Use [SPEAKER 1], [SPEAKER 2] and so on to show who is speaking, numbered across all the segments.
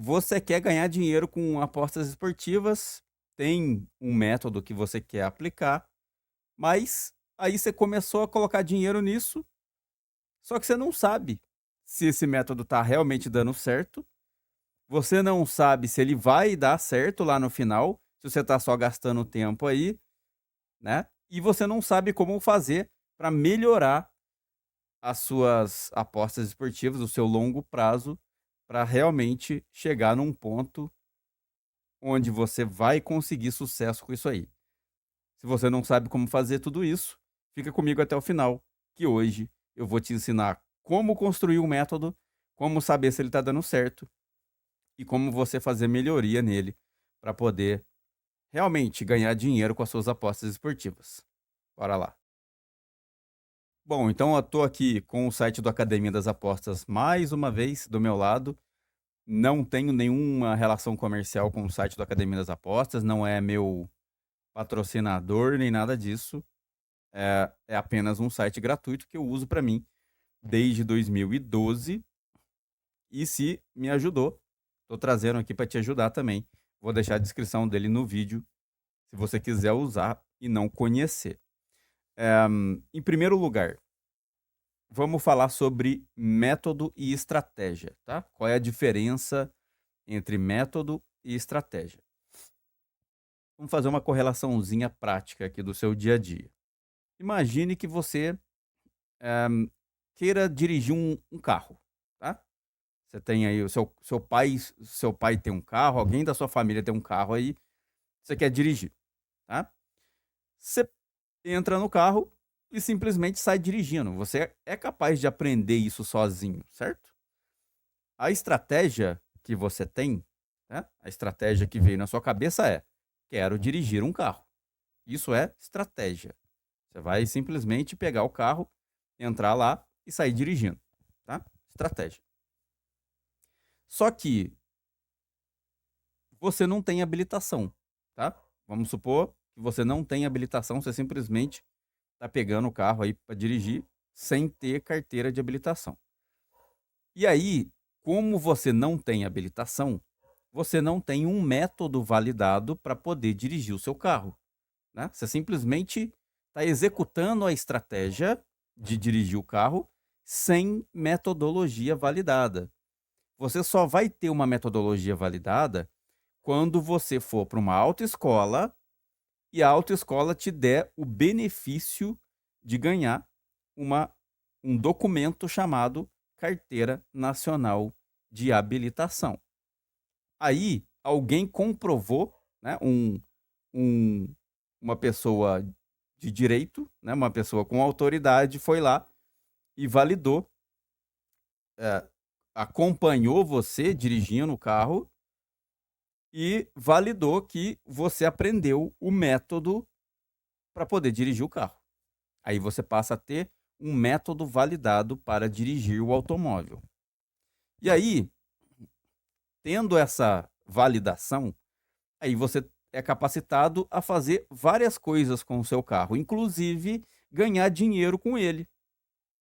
[SPEAKER 1] Você quer ganhar dinheiro com apostas esportivas, tem um método que você quer aplicar, mas aí você começou a colocar dinheiro nisso, só que você não sabe se esse método está realmente dando certo, você não sabe se ele vai dar certo lá no final, se você está só gastando tempo aí, né? E você não sabe como fazer para melhorar as suas apostas esportivas, o seu longo prazo, para realmente chegar num ponto onde você vai conseguir sucesso com isso aí. Se você não sabe como fazer tudo isso, fica comigo até o final, que hoje eu vou te ensinar como construir um método, como saber se ele está dando certo e como você fazer melhoria nele para poder realmente ganhar dinheiro com as suas apostas esportivas. Bora lá. Bom, então eu tô aqui com o site do Academia das Apostas mais uma vez do meu lado. Não tenho nenhuma relação comercial com o site do Academia das Apostas, não é meu patrocinador nem nada disso. É apenas um site gratuito que eu uso para mim desde 2012 e se me ajudou, tô trazendo aqui para te ajudar também. Vou deixar a descrição dele no vídeo, se você quiser usar e não conhecer. Em primeiro lugar, vamos falar sobre método e estratégia, tá? Qual é a diferença entre método e estratégia? Vamos fazer uma correlaçãozinha prática aqui do seu dia a dia. Imagine que você eh, queira dirigir um carro, tá? Você tem aí o seu pai tem um carro, alguém da sua família tem um carro aí, você quer dirigir, tá? Você entra no carro e simplesmente sai dirigindo. Você é capaz de aprender isso sozinho, certo? A estratégia que você tem, né? A estratégia que veio na sua cabeça é: quero dirigir um carro. Isso é estratégia. Você vai simplesmente pegar o carro, entrar lá e sair dirigindo, tá? Estratégia. Só que você não tem habilitação, tá? Vamos supor que você não tem habilitação, você simplesmente tá pegando o carro aí para dirigir sem ter carteira de habilitação. E aí, como você não tem habilitação, você não tem um método validado para poder dirigir o seu carro, né? Você simplesmente está executando a estratégia de dirigir o carro sem metodologia validada. Você só vai ter uma metodologia validada quando você for para uma autoescola e a autoescola te der o benefício de ganhar uma, um documento chamado Carteira Nacional de Habilitação. Aí, alguém comprovou, né, um, uma pessoa de direito, né, uma pessoa com autoridade, foi lá e validou, eh, acompanhou você dirigindo o carro e validou que você aprendeu o método para poder dirigir o carro. Aí você passa a ter um método validado para dirigir o automóvel. E aí, tendo essa validação, aí você é capacitado a fazer várias coisas com o seu carro, inclusive ganhar dinheiro com ele,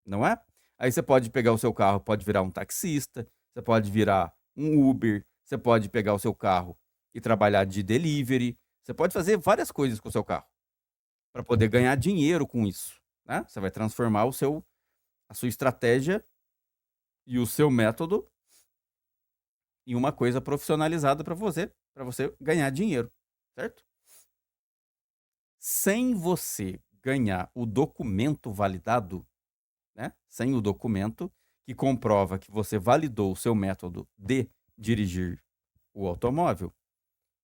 [SPEAKER 1] não é? Aí você pode pegar o seu carro, pode virar um taxista, você pode virar um Uber, você pode pegar o seu carro e trabalhar de delivery, você pode fazer várias coisas com o seu carro para poder ganhar dinheiro com isso, né? Você vai transformar a sua estratégia e o seu método em uma coisa profissionalizada para você ganhar dinheiro, certo? Sem você ganhar o documento validado, né? Sem o documento que comprova que você validou o seu método de dirigir o automóvel,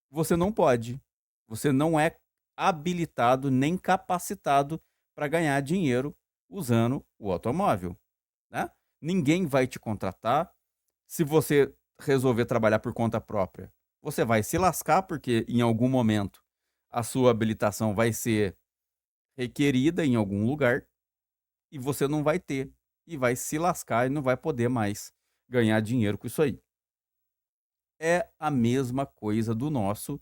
[SPEAKER 1] você não pode. Você não é habilitado nem capacitado para ganhar dinheiro usando o automóvel, né? Ninguém vai te contratar. Se você resolver trabalhar por conta própria, você vai se lascar, porque em algum momento a sua habilitação vai ser requerida em algum lugar e você não vai ter. E vai se lascar e não vai poder mais ganhar dinheiro com isso aí. É a mesma coisa do nosso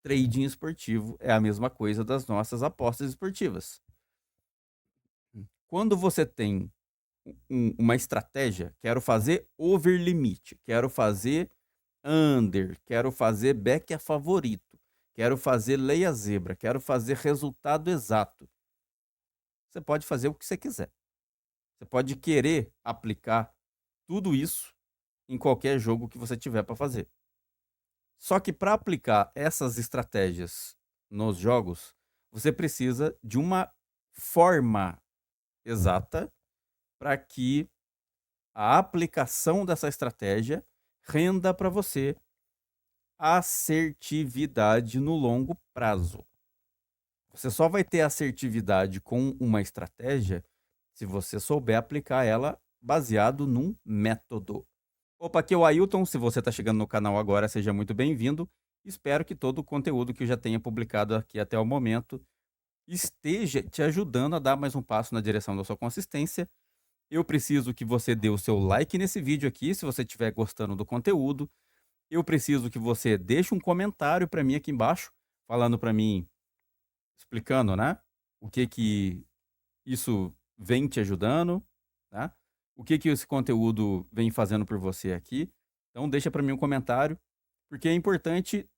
[SPEAKER 1] trading esportivo, é a mesma coisa das nossas apostas esportivas. Quando você tem uma estratégia, quero fazer over limite, quero fazer under, quero fazer back a favorito, quero fazer leia zebra, quero fazer resultado exato. Você pode fazer o que você quiser. Você pode querer aplicar tudo isso em qualquer jogo que você tiver para fazer. Só que para aplicar essas estratégias nos jogos, você precisa de uma forma exata para que a aplicação dessa estratégia renda para você assertividade no longo prazo. Você só vai ter assertividade com uma estratégia se você souber aplicar ela baseado num método. Opa, aqui é o Ailton. Se você está chegando no canal agora, seja muito bem-vindo. Espero que todo o conteúdo que eu já tenha publicado aqui até o momento esteja te ajudando a dar mais um passo na direção da sua consistência. Eu preciso que você dê o seu like nesse vídeo aqui, se você estiver gostando do conteúdo. Eu preciso que você deixe um comentário para mim aqui embaixo, falando para mim, explicando, né, o que isso vem te ajudando, tá? O que esse conteúdo vem fazendo por você aqui. Então deixa para mim um comentário, porque é importante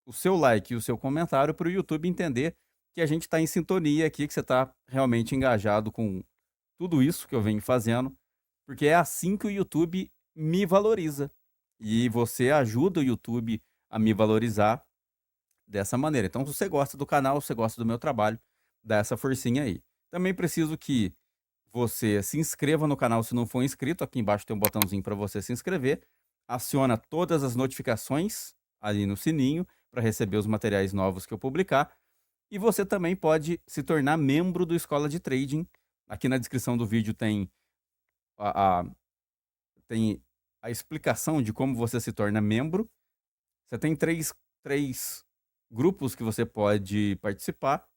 [SPEAKER 1] o seu like e o seu comentário para o YouTube entender que a gente está em sintonia aqui, que você está realmente engajado com tudo isso que eu venho fazendo, porque é assim que o YouTube me valoriza. E você ajuda o YouTube a me valorizar dessa maneira. Então, se você gosta do canal, se você gosta do meu trabalho, dá essa forcinha aí. Também preciso que você se inscreva no canal se não for inscrito. Aqui embaixo tem um botãozinho para você se inscrever. Aciona todas as notificações ali no sininho para receber os materiais novos que eu publicar. E você também pode se tornar membro do Escola de Trading. Aqui na descrição do vídeo a, tem a explicação de como você se torna membro. Você tem três grupos que você pode participar,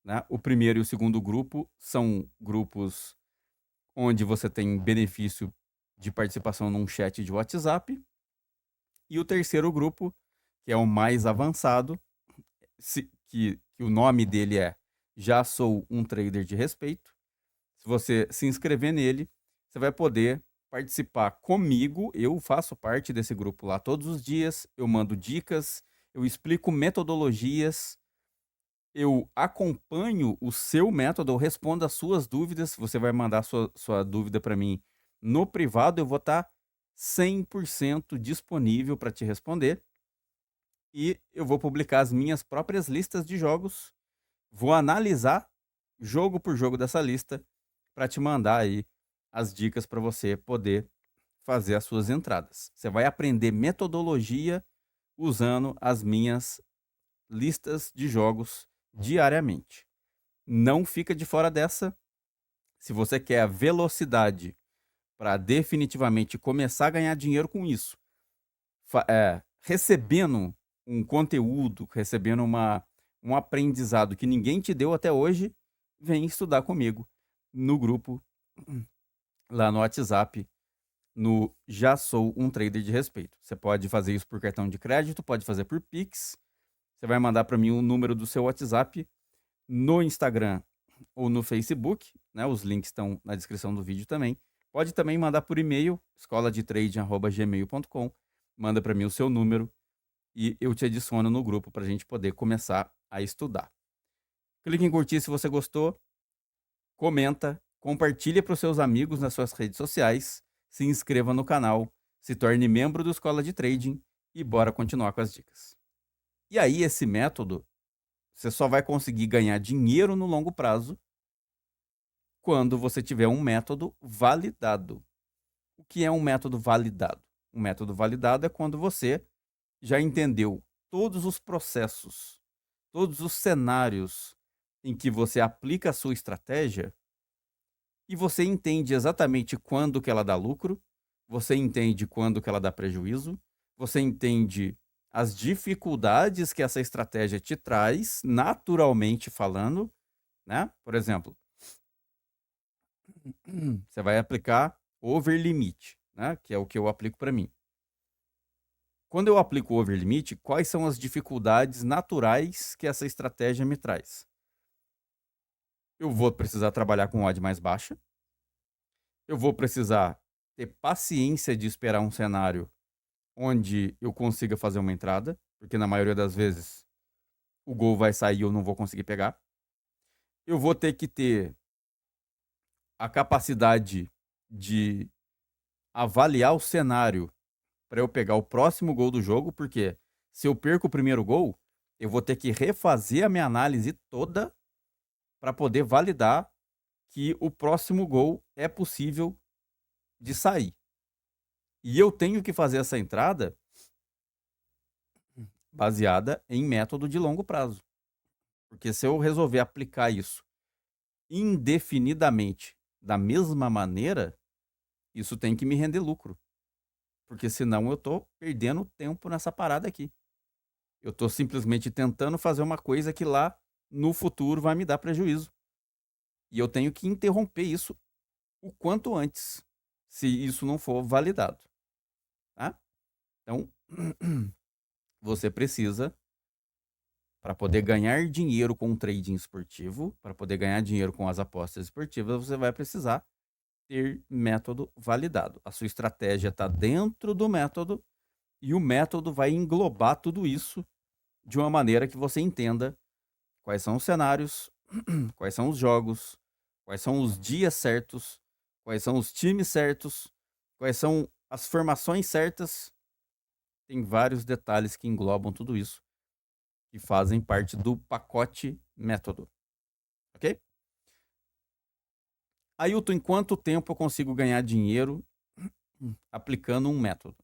[SPEAKER 1] né? O primeiro e o segundo grupo são grupos onde você tem benefício de participação num chat de WhatsApp. E o terceiro grupo, que é o mais avançado, que o nome dele é Já Sou um Trader de Respeito. Se você se inscrever nele, você vai poder participar comigo. Eu faço parte desse grupo lá todos os dias. Eu mando dicas, eu explico metodologias, eu acompanho o seu método, eu respondo as suas dúvidas. Você vai mandar sua dúvida para mim no privado, eu vou estar 100% disponível para te responder. E eu vou publicar as minhas próprias listas de jogos, vou analisar jogo por jogo dessa lista para te mandar aí as dicas para você poder fazer as suas entradas. Você vai aprender metodologia usando as minhas listas de jogos diariamente. Não fica de fora dessa. Se você quer a velocidade para definitivamente começar a ganhar dinheiro com isso, recebendo um conteúdo, recebendo um aprendizado que ninguém te deu até hoje, vem estudar comigo no grupo lá no WhatsApp, no Já Sou um Trader de Respeito. Você pode fazer isso por cartão de crédito, pode fazer por Pix. Você vai mandar para mim o número do seu WhatsApp no Instagram ou no Facebook, né? Os links estão na descrição do vídeo também. Pode também mandar por e-mail, escoladetrading@gmail.com. Manda para mim o seu número e eu te adiciono no grupo para a gente poder começar a estudar. Clique em curtir se você gostou, comenta, compartilha para os seus amigos nas suas redes sociais, se inscreva no canal, se torne membro do Escola de Trading e bora continuar com as dicas. E aí esse método, você só vai conseguir ganhar dinheiro no longo prazo quando você tiver um método validado. O que é um método validado? Um método validado é quando você já entendeu todos os processos, todos os cenários em que você aplica a sua estratégia e você entende exatamente quando que ela dá lucro, você entende quando que ela dá prejuízo, você entende as dificuldades que essa estratégia te traz, naturalmente falando, né? Por exemplo, você vai aplicar over limit, né? Que é o que eu aplico para mim. Quando eu aplico o over limit, quais são as dificuldades naturais que essa estratégia me traz? Eu vou precisar trabalhar com odd mais baixa. Eu vou precisar ter paciência de esperar um cenário onde eu consiga fazer uma entrada, porque na maioria das vezes o gol vai sair e eu não vou conseguir pegar. Eu vou ter que ter a capacidade de avaliar o cenário para eu pegar o próximo gol do jogo, porque se eu perco o primeiro gol, eu vou ter que refazer a minha análise toda para poder validar que o próximo gol é possível de sair. E eu tenho que fazer essa entrada baseada em método de longo prazo. Porque se eu resolver aplicar isso indefinidamente da mesma maneira, isso tem que me render lucro. Porque senão eu tô perdendo tempo nessa parada aqui. Eu tô simplesmente tentando fazer uma coisa que lá no futuro vai me dar prejuízo. E eu tenho que interromper isso o quanto antes, se isso não for validado, tá? Então, você precisa, para poder ganhar dinheiro com o trading esportivo, para poder ganhar dinheiro com as apostas esportivas, você vai precisar ter método validado. A sua estratégia está dentro do método e o método vai englobar tudo isso de uma maneira que você entenda quais são os cenários, quais são os jogos, quais são os dias certos, quais são os times certos, quais são as formações certas. Tem vários detalhes que englobam tudo isso, que fazem parte do pacote método, ok? Ailton, em quanto tempo eu consigo ganhar dinheiro aplicando um método?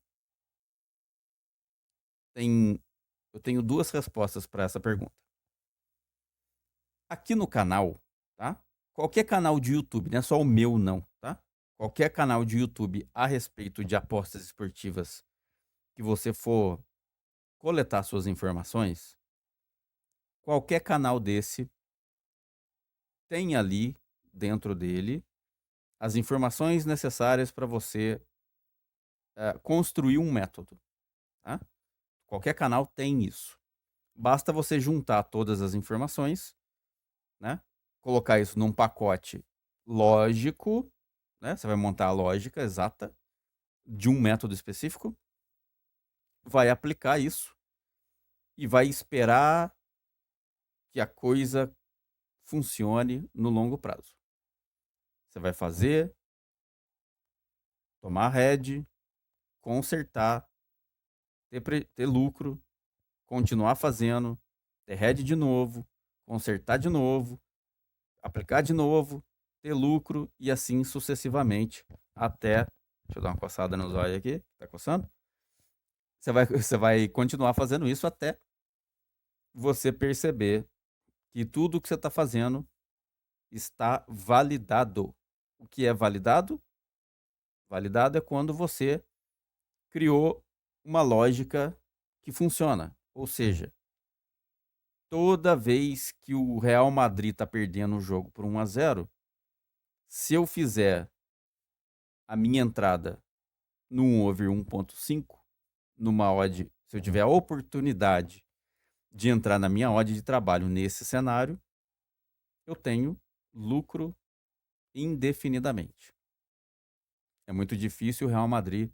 [SPEAKER 1] Eu tenho duas respostas para essa pergunta. Aqui no canal, tá? Qualquer canal de YouTube, não é só o meu não, tá? Qualquer canal de YouTube a respeito de apostas esportivas que você for coletar suas informações, qualquer canal desse tem ali dentro dele as informações necessárias para você construir um método, tá? Qualquer canal tem isso. Basta você juntar todas as informações, né? Colocar isso num pacote lógico, né? Você vai montar a lógica exata de um método específico, vai aplicar isso e vai esperar que a coisa funcione no longo prazo. Você vai fazer, tomar head, consertar, ter lucro, continuar fazendo, ter head de novo, consertar de novo, aplicar de novo, ter lucro e assim sucessivamente até. Deixa eu dar uma coçada nos olhos aqui. Tá coçando? Você vai continuar fazendo isso até você perceber que tudo que você está fazendo está validado. O que é validado? Validado é quando você criou uma lógica que funciona. Ou seja, toda vez que o Real Madrid está perdendo o jogo por 1-0, se eu fizer a minha entrada no over 1.5, numa odd, se eu tiver a oportunidade de entrar na minha odd de trabalho nesse cenário, eu tenho lucro indefinidamente. É muito difícil o Real Madrid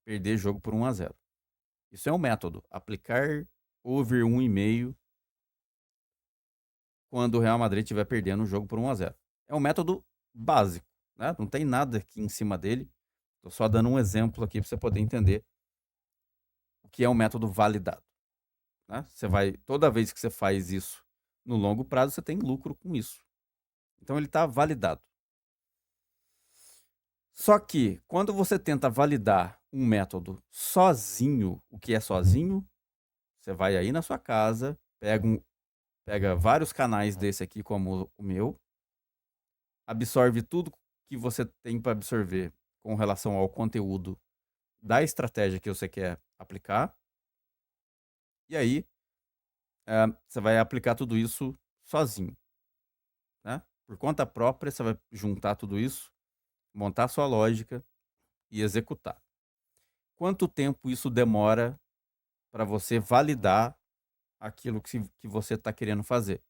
[SPEAKER 1] perder jogo por 1-0. Isso é um método. Aplicar over 1,5 quando o Real Madrid estiver perdendo o jogo por 1-0. É um método básico, né? Não tem nada aqui em cima dele. Estou só dando um exemplo aqui para você poder entender o que é um método validado, né? Você vai, toda vez que você faz isso no longo prazo, você tem lucro com isso. Então ele está validado. Só que quando você tenta validar um método sozinho, o que é sozinho? Você vai aí na sua casa, pega vários canais desse aqui, como o meu, absorve tudo que você tem para absorver com relação ao conteúdo da estratégia que você quer aplicar. E aí, você vai aplicar tudo isso sozinho, né? Por conta própria, você vai juntar tudo isso, montar sua lógica e executar. Quanto tempo isso demora para você validar aquilo que você está querendo fazer?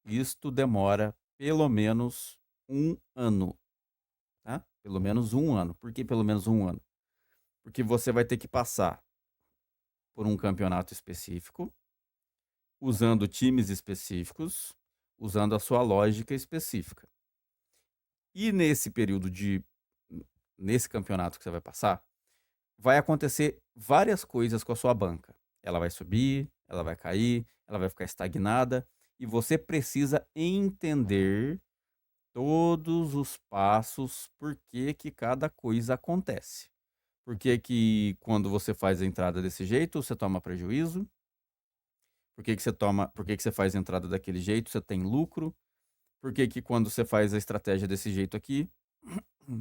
[SPEAKER 1] Isto demora pelo menos 1 ano, tá? Pelo menos 1 ano. Por que pelo menos 1 ano? Porque você vai ter que passar por um campeonato específico, usando times específicos, usando a sua lógica específica. E nesse campeonato que você vai passar, vai acontecer várias coisas com a sua banca. Ela vai subir, ela vai cair, ela vai ficar estagnada, e você precisa entender todos os passos, por que que cada coisa acontece. Por que que quando você faz a entrada desse jeito, você toma prejuízo? Por que que você faz a entrada daquele jeito, você tem lucro? Por que que quando você faz a estratégia desse jeito aqui,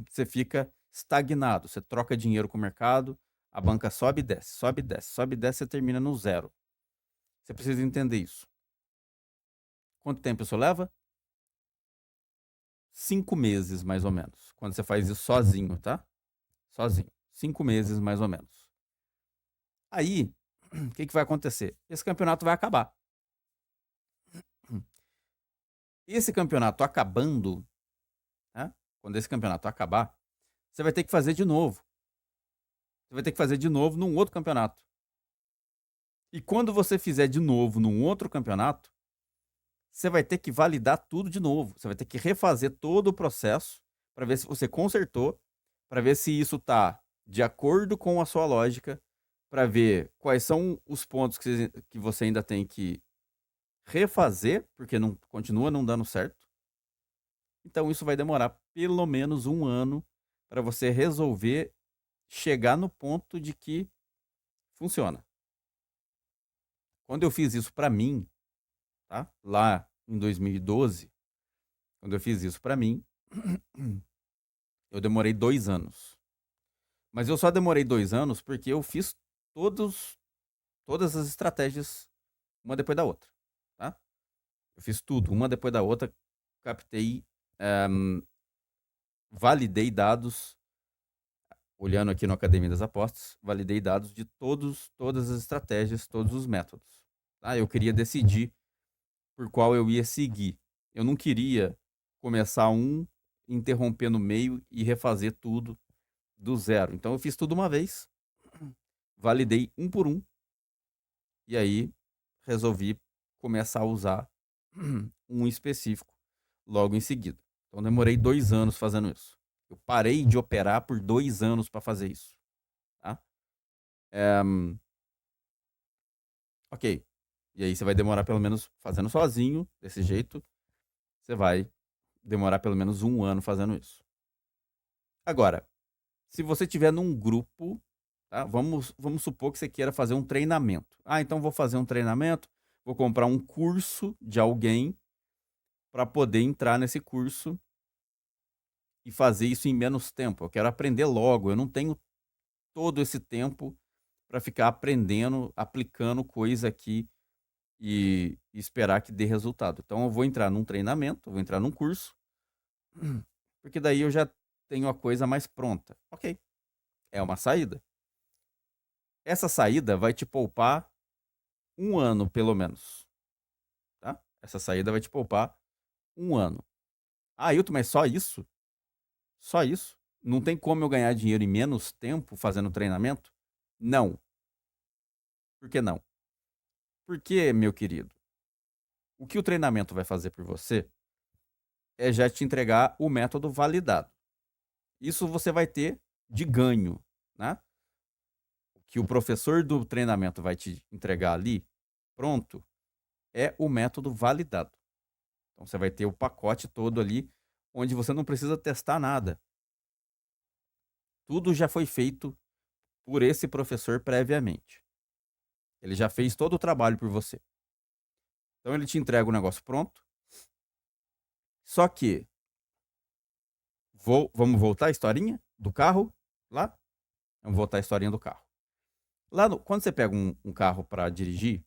[SPEAKER 1] você fica estagnado, você troca dinheiro com o mercado, a banca sobe e desce, sobe e desce, sobe e desce, você termina no zero. Você precisa entender isso. Quanto tempo isso leva? 5 meses, mais ou menos. Quando você faz isso sozinho, tá? Sozinho. 5 meses, mais ou menos. Aí, o que que vai acontecer? Esse campeonato vai acabar. Esse campeonato acabando, né? Quando esse campeonato acabar, você vai ter que fazer de novo. Você vai ter que fazer de novo num outro campeonato. E quando você fizer de novo num outro campeonato, você vai ter que validar tudo de novo. Você vai ter que refazer todo o processo para ver se você consertou, para ver se isso está de acordo com a sua lógica, para ver quais são os pontos que você ainda tem que refazer, porque não continua não dando certo. Então isso vai demorar pelo menos um ano para você resolver chegar no ponto de que funciona. Quando eu fiz isso para mim, tá? Lá em 2012, quando eu fiz isso para mim, eu demorei 2 anos. Mas eu só demorei 2 anos porque eu fiz todas as estratégias uma depois da outra, tá? Eu fiz tudo, uma depois da outra, captei, validei dados, olhando aqui no Academia das Apostas, validei dados de todas as estratégias, todos os métodos. Tá? Eu queria decidir por qual eu ia seguir. Eu não queria começar interromper no meio e refazer tudo do zero. Então eu fiz tudo uma vez, validei um por um, e aí resolvi começar a usar um específico logo em seguida. Então demorei 2 anos fazendo isso. Eu parei de operar por 2 anos para fazer isso. Tá? Ok. E aí você vai demorar pelo menos fazendo sozinho, desse jeito, você vai demorar pelo menos um ano fazendo isso. Agora, se você tiver num grupo, tá? Vamos supor que você queira fazer um treinamento. Ah, então vou fazer um treinamento, vou comprar um curso de alguém para poder entrar nesse curso e fazer isso em menos tempo. Eu quero aprender logo, eu não tenho todo esse tempo para ficar aprendendo, aplicando coisa aqui e esperar que dê resultado. Então eu vou entrar num treinamento, vou entrar num curso, porque daí eu já tenho a coisa mais pronta. Ok, é uma saída. Essa saída vai te poupar um ano, pelo menos. Tá? Essa saída vai te poupar um ano. Ah, Hilton, mas só isso? Só isso? Não tem como eu ganhar dinheiro em menos tempo fazendo treinamento? Não. Por que não? Porque, meu querido, o que o treinamento vai fazer por você é já te entregar o método validado. Isso você vai ter de ganho, né? O que o professor do treinamento vai te entregar ali, pronto, é o método validado. Então você vai ter o pacote todo ali, onde você não precisa testar nada. Tudo já foi feito por esse professor previamente. Ele já fez todo o trabalho por você. Então ele te entrega o negócio pronto. Só que, vamos voltar à historinha do carro lá? Vamos voltar à historinha do carro. Quando você pega um carro para dirigir,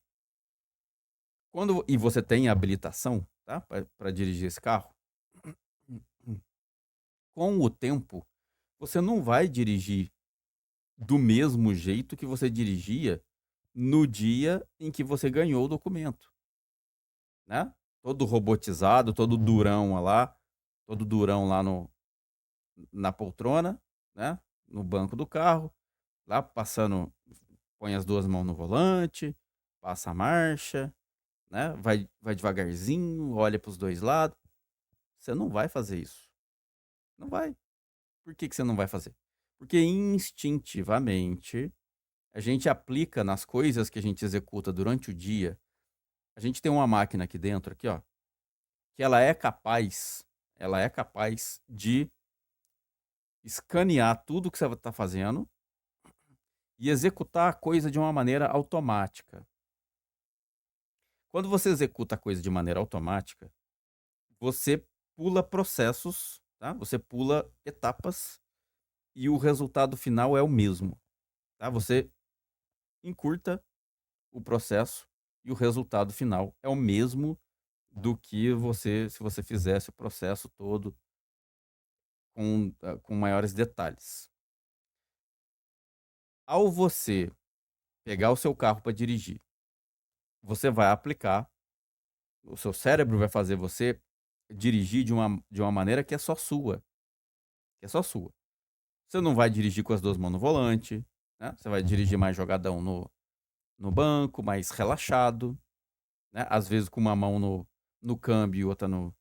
[SPEAKER 1] e você tem habilitação, tá? Para dirigir esse carro, com o tempo, você não vai dirigir do mesmo jeito que você dirigia no dia em que você ganhou o documento, né? Todo robotizado, todo durão lá na poltrona, né? No banco do carro, lá passando, põe as duas mãos no volante, passa a marcha, né? Vai devagarzinho, olha para os dois lados. Você não vai fazer isso. Não vai. Por que você não vai fazer? Porque instintivamente a gente aplica nas coisas que a gente executa durante o dia. A gente tem uma máquina aqui dentro, aqui, ó, que ela é capaz de escanear tudo que você está fazendo e executar a coisa de uma maneira automática. Quando você executa a coisa de maneira automática, você pula processos, tá? Você pula etapas e o resultado final é o mesmo, tá? Você encurta o processo e o resultado final é o mesmo do que se você fizesse o processo todo com maiores detalhes. Ao você pegar o seu carro para dirigir, você vai aplicar, o seu cérebro vai fazer você dirigir de uma maneira que é só sua, que é só sua. Você não vai dirigir com as duas mãos no volante, né? Você vai dirigir mais jogadão no banco, mais relaxado, né? Às vezes com uma mão no câmbio e outra no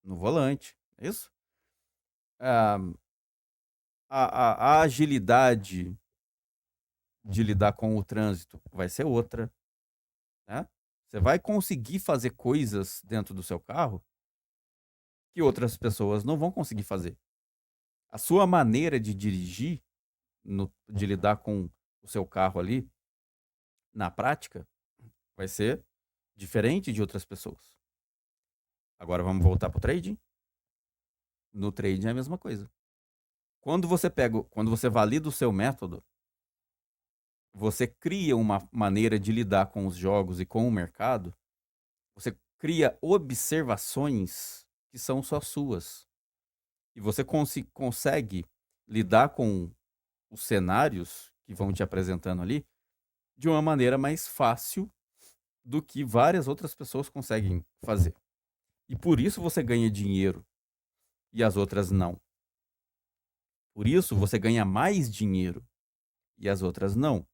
[SPEAKER 1] volante, é isso? Ah, a agilidade de lidar com o trânsito vai ser outra, né? Você vai conseguir fazer coisas dentro do seu carro que outras pessoas não vão conseguir fazer. A sua maneira de dirigir, de lidar com o seu carro ali, na prática, vai ser diferente de outras pessoas. Agora vamos voltar para o trading? No trading é a mesma coisa. Quando você valida o seu método, você cria uma maneira de lidar com os jogos e com o mercado, você cria observações que são só suas. E você consegue lidar com os cenários que vão te apresentando ali de uma maneira mais fácil do que várias outras pessoas conseguem fazer. E por isso você ganha dinheiro e as outras não. Por isso você ganha mais dinheiro e as outras não.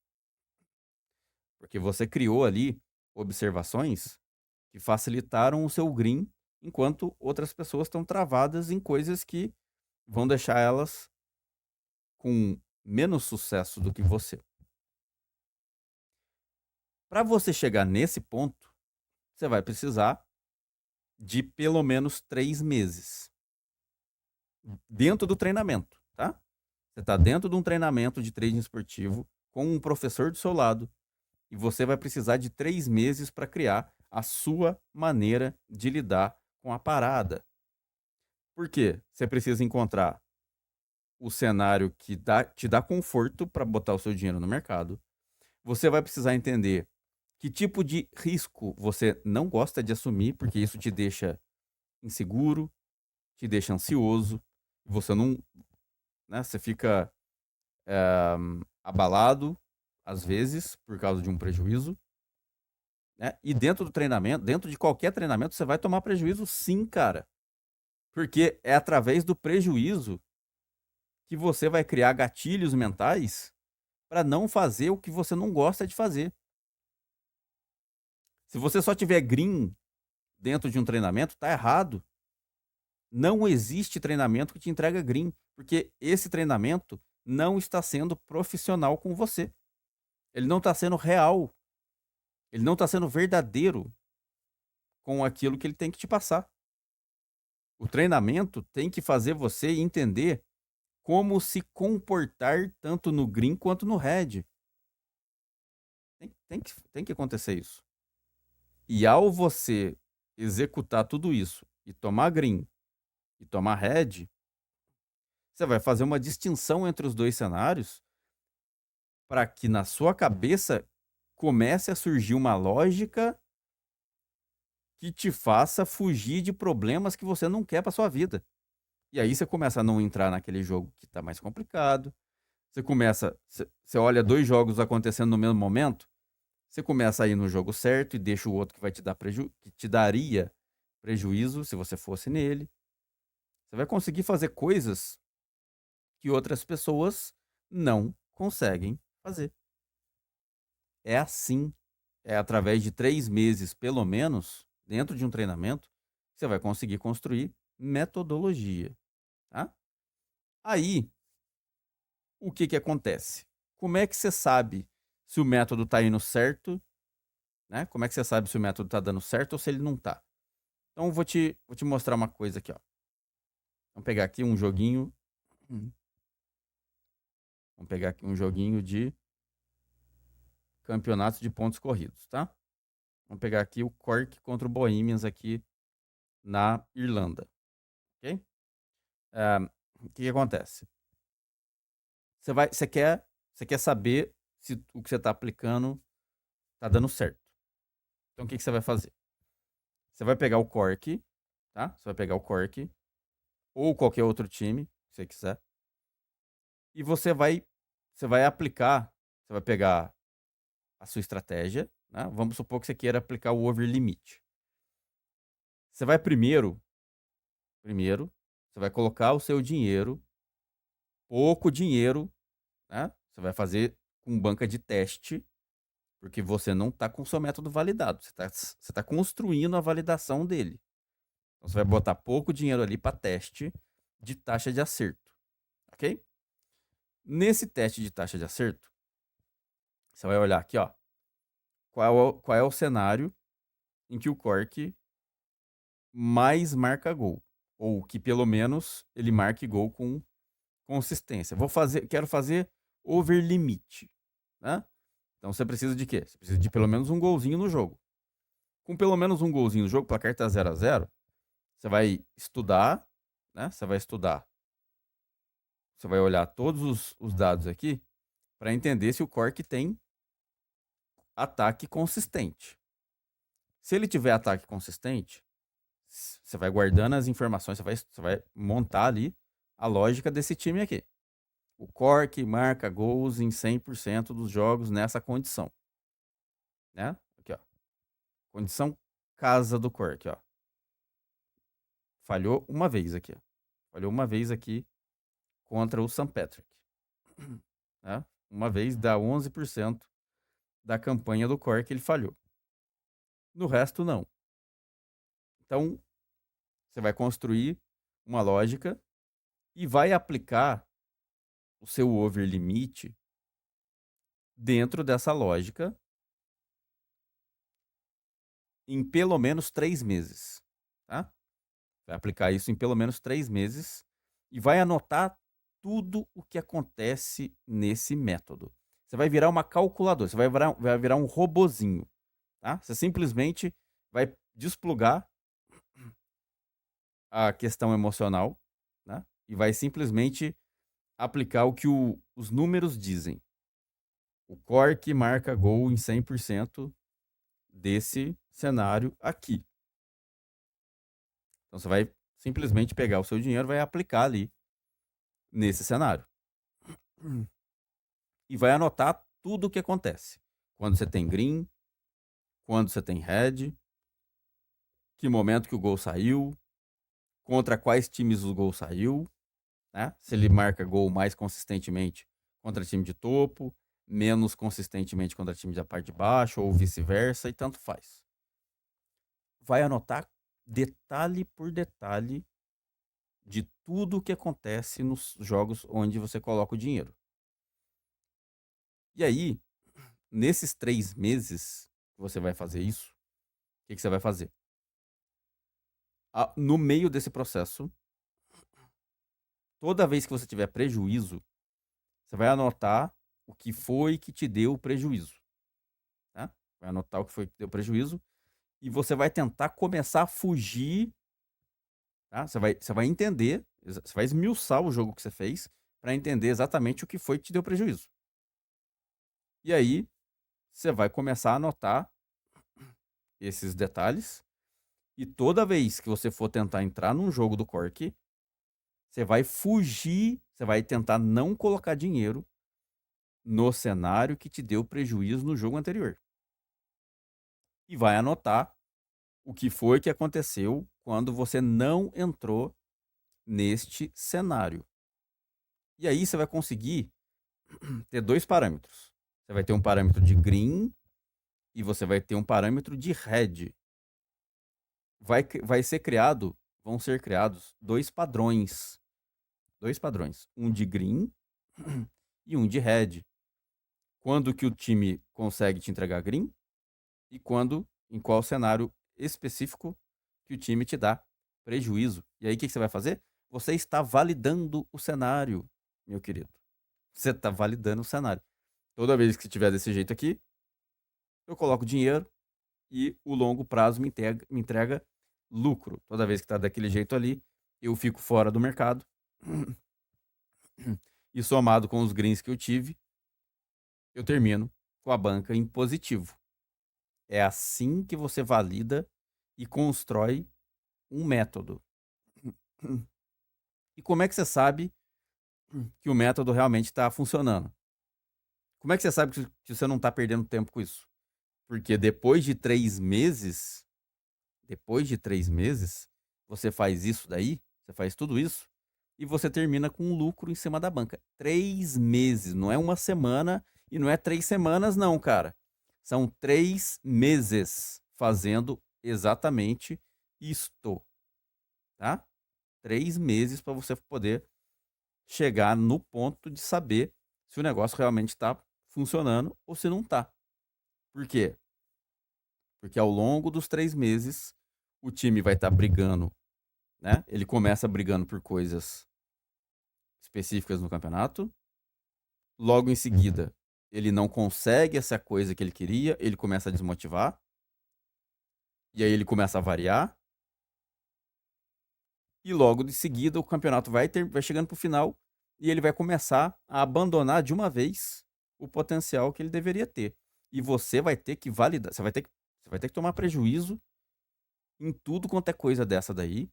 [SPEAKER 1] Porque você criou ali observações que facilitaram o seu green, enquanto outras pessoas estão travadas em coisas que vão deixar elas com menos sucesso do que você. Para você chegar nesse ponto, você vai precisar de pelo menos 3 meses dentro do treinamento, tá? Você está dentro de um treinamento de trading esportivo com um professor do seu lado e você vai precisar de 3 meses para criar a sua maneira de lidar com a parada. Por quê? Você precisa encontrar o cenário que te dá conforto para botar o seu dinheiro no mercado. Você vai precisar entender que tipo de risco você não gosta de assumir, porque isso te deixa inseguro, te deixa ansioso, você não, né, você fica abalado às vezes por causa de um prejuízo, né? E dentro do treinamento, dentro de qualquer treinamento, você vai tomar prejuízo sim, cara. Porque é através do prejuízo que você vai criar gatilhos mentais para não fazer o que você não gosta de fazer. Se você só tiver green dentro de um treinamento, tá errado. Não existe treinamento que te entrega green, porque esse treinamento não está sendo profissional com você. Ele não está sendo real. Ele não está sendo verdadeiro com aquilo que ele tem que te passar. O treinamento tem que fazer você entender como se comportar tanto no green quanto no red. Tem que acontecer isso. E ao você executar tudo isso e tomar green e tomar red, você vai fazer uma distinção entre os dois cenários para que na sua cabeça comece a surgir uma lógica que te faça fugir de problemas que você não quer para sua vida. E aí você começa a não entrar naquele jogo que está mais complicado. Você olha dois jogos acontecendo no mesmo momento, você começa a ir no jogo certo e deixa o outro que vai te dar que te daria prejuízo se você fosse nele. Você vai conseguir fazer coisas que outras pessoas não conseguem fazer. É assim, é através de 3 meses, pelo menos, dentro de um treinamento, que você vai conseguir construir metodologia, tá? Aí, o que que acontece? Como é que você sabe se o método está indo certo, né? Como é que você sabe se o método está dando certo ou se ele não está? Então, vou te mostrar uma coisa aqui, ó. Vamos pegar aqui um joguinho. Vamos pegar aqui um joguinho de campeonato de pontos corridos, tá? Vamos pegar aqui o Cork contra o Bohemians aqui na Irlanda, ok? O que que acontece? Você quer saber se o que você está aplicando está dando certo. Então, o que que você vai fazer? Você vai pegar o Cork, tá? Você vai pegar o Cork ou qualquer outro time, se você quiser, e você vai aplicar, você vai pegar a sua estratégia, né? Vamos supor que você queira aplicar o over limit. Você vai primeiro, você vai colocar o seu dinheiro, pouco dinheiro, né? Você vai fazer com banca de teste, porque você não está com o seu método validado. Você tá construindo a validação dele. Então você vai botar pouco dinheiro ali para teste de taxa de acerto, ok? Nesse teste de taxa de acerto, você vai olhar aqui, ó, qual é o cenário em que o Cork mais marca gol, ou que pelo menos ele marque gol com consistência. Quero fazer over limite, né? Então você precisa de quê? Você precisa de pelo menos um golzinho no jogo. Com pelo menos um golzinho no jogo, o placar tá 0-0, você vai estudar, né? Você vai olhar todos os dados aqui para entender se o Cork tem ataque consistente. Se ele tiver ataque consistente, você vai guardando as informações, você vai montar ali a lógica desse time aqui. O Cork marca gols em 100% dos jogos nessa condição, né? Aqui, ó. Condição casa do Cork, ó. Falhou uma vez aqui, ó. Falhou uma vez aqui contra o St. Patrick, né? Uma vez dá 11% da campanha do Cork ele falhou. No resto, não. Então, você vai construir uma lógica e vai aplicar o seu over limite dentro dessa lógica em pelo menos 3 meses, tá? Vai aplicar isso em pelo menos 3 meses e vai anotar tudo o que acontece nesse método. Você vai virar uma calculadora, você vai virar um robozinho, tá? Você simplesmente vai desplugar a questão emocional, né? E vai simplesmente aplicar o que os números dizem. O Cork marca gol em 100% desse cenário aqui. Então você vai simplesmente pegar o seu dinheiro e vai aplicar ali nesse cenário. E vai anotar tudo o que acontece. Quando você tem green, quando você tem red, que momento que o gol saiu, contra quais times o gol saiu, né? Se ele marca gol mais consistentemente contra time de topo, menos consistentemente contra time da parte de baixo, ou vice-versa, e tanto faz. Vai anotar detalhe por detalhe de tudo o que acontece nos jogos onde você coloca o dinheiro. E aí, nesses 3 meses que você vai fazer isso, o que você vai fazer? No meio desse processo, toda vez que você tiver prejuízo, você vai anotar o que foi que te deu prejuízo. Né? Vai anotar o que foi que deu prejuízo e você vai tentar começar a fugir. Tá? Você vai entender, você vai esmiuçar o jogo que você fez para entender exatamente o que foi que te deu prejuízo. E aí, você vai começar a anotar esses detalhes. E toda vez que você for tentar entrar num jogo do Cork, você vai fugir, você vai tentar não colocar dinheiro no cenário que te deu prejuízo no jogo anterior. E vai anotar o que foi que aconteceu quando você não entrou neste cenário. E aí você vai conseguir ter dois parâmetros. Você vai ter um parâmetro de green e você vai ter um parâmetro de red. Vão ser criados dois padrões. Dois padrões. Um de green e um de red. Quando que o time consegue te entregar green e em qual cenário específico que o time te dá prejuízo. E aí o que você vai fazer? Você está validando o cenário, meu querido. Você está validando o cenário. Toda vez que estiver desse jeito aqui, eu coloco dinheiro e o longo prazo me entrega lucro. Toda vez que está daquele jeito ali, eu fico fora do mercado. E somado com os greens que eu tive, eu termino com a banca em positivo. É assim que você valida e constrói um método. E como é que você sabe que o método realmente está funcionando? Como é que você sabe que você não está perdendo tempo com isso? Porque depois de três meses, você faz isso daí, você faz tudo isso, e você termina com um lucro em cima da banca. 3 meses, não é uma semana e não é 3 semanas, não, cara. São 3 meses fazendo exatamente isto, tá? 3 meses para você poder chegar no ponto de saber se o negócio realmente está funcionando ou se não está. Por quê? Porque ao longo dos 3 meses, o time vai estar brigando, né? Ele começa brigando por coisas específicas no campeonato. Logo em seguida, ele não consegue essa coisa que ele queria, ele começa a desmotivar. E aí ele começa a variar. E logo de seguida, o campeonato vai chegando para o final e ele vai começar a abandonar de uma vez o potencial que ele deveria ter. E você vai ter que validar, você vai ter que tomar prejuízo em tudo quanto é coisa dessa daí.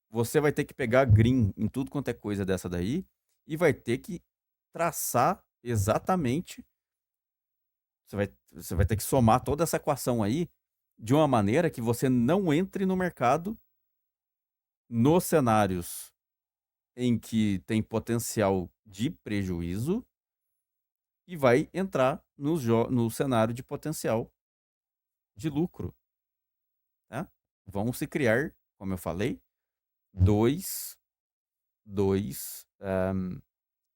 [SPEAKER 1] Você vai ter que pegar green em tudo quanto é coisa dessa daí e vai ter que traçar exatamente. Você vai ter que somar toda essa equação aí de uma maneira que você não entre no mercado nos cenários em que tem potencial de prejuízo e vai entrar no cenário de potencial de lucro. Tá? Vão se criar, como eu falei, dois, dois, um,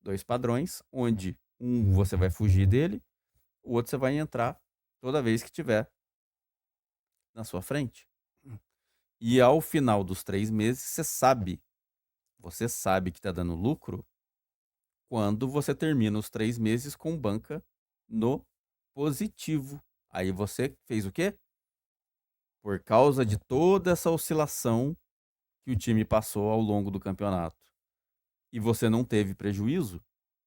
[SPEAKER 1] dois padrões, onde um você vai fugir dele, o outro você vai entrar toda vez que tiver na sua frente. E ao final dos 3 meses, você sabe que está dando lucro quando você termina os 3 meses com banca no positivo. Aí você fez o quê? Por causa de toda essa oscilação que o time passou ao longo do campeonato e você não teve prejuízo,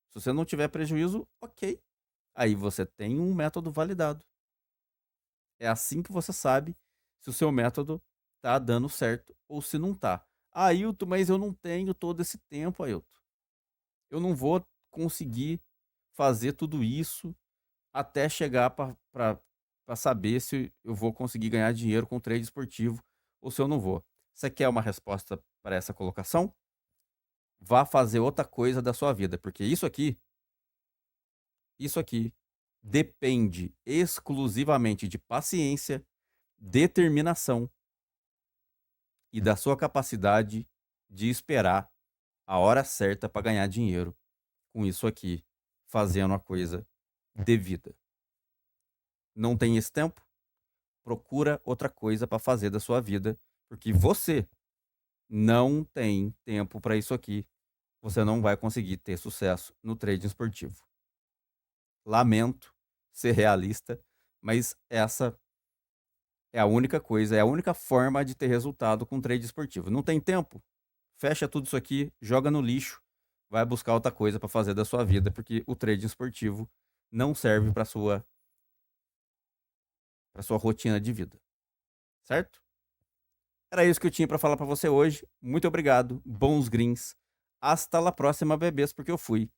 [SPEAKER 1] se você não tiver prejuízo, ok. Aí você tem um método validado. É assim que você sabe se o seu método tá dando certo ou se não tá. Ah, Ailton, mas eu não tenho todo esse tempo, Ailton. Eu não vou conseguir fazer tudo isso até chegar para saber se eu vou conseguir ganhar dinheiro com trade esportivo ou se eu não vou. Você quer uma resposta para essa colocação? Vá fazer outra coisa da sua vida, porque isso aqui depende exclusivamente de paciência, determinação e da sua capacidade de esperar a hora certa para ganhar dinheiro com isso aqui, fazendo a coisa devida. Não tem esse tempo? Procura outra coisa para fazer da sua vida, porque você não tem tempo para isso aqui. Você não vai conseguir ter sucesso no trading esportivo. Lamento ser realista, mas essa é a única coisa, é a única forma de ter resultado com trade esportivo. Não tem tempo? Fecha tudo isso aqui, joga no lixo, vai buscar outra coisa para fazer da sua vida, porque o trading esportivo não serve para sua rotina de vida. Certo? Era isso que eu tinha para falar para você hoje. Muito obrigado. Bons greens. Hasta la próxima, bebês, porque eu fui.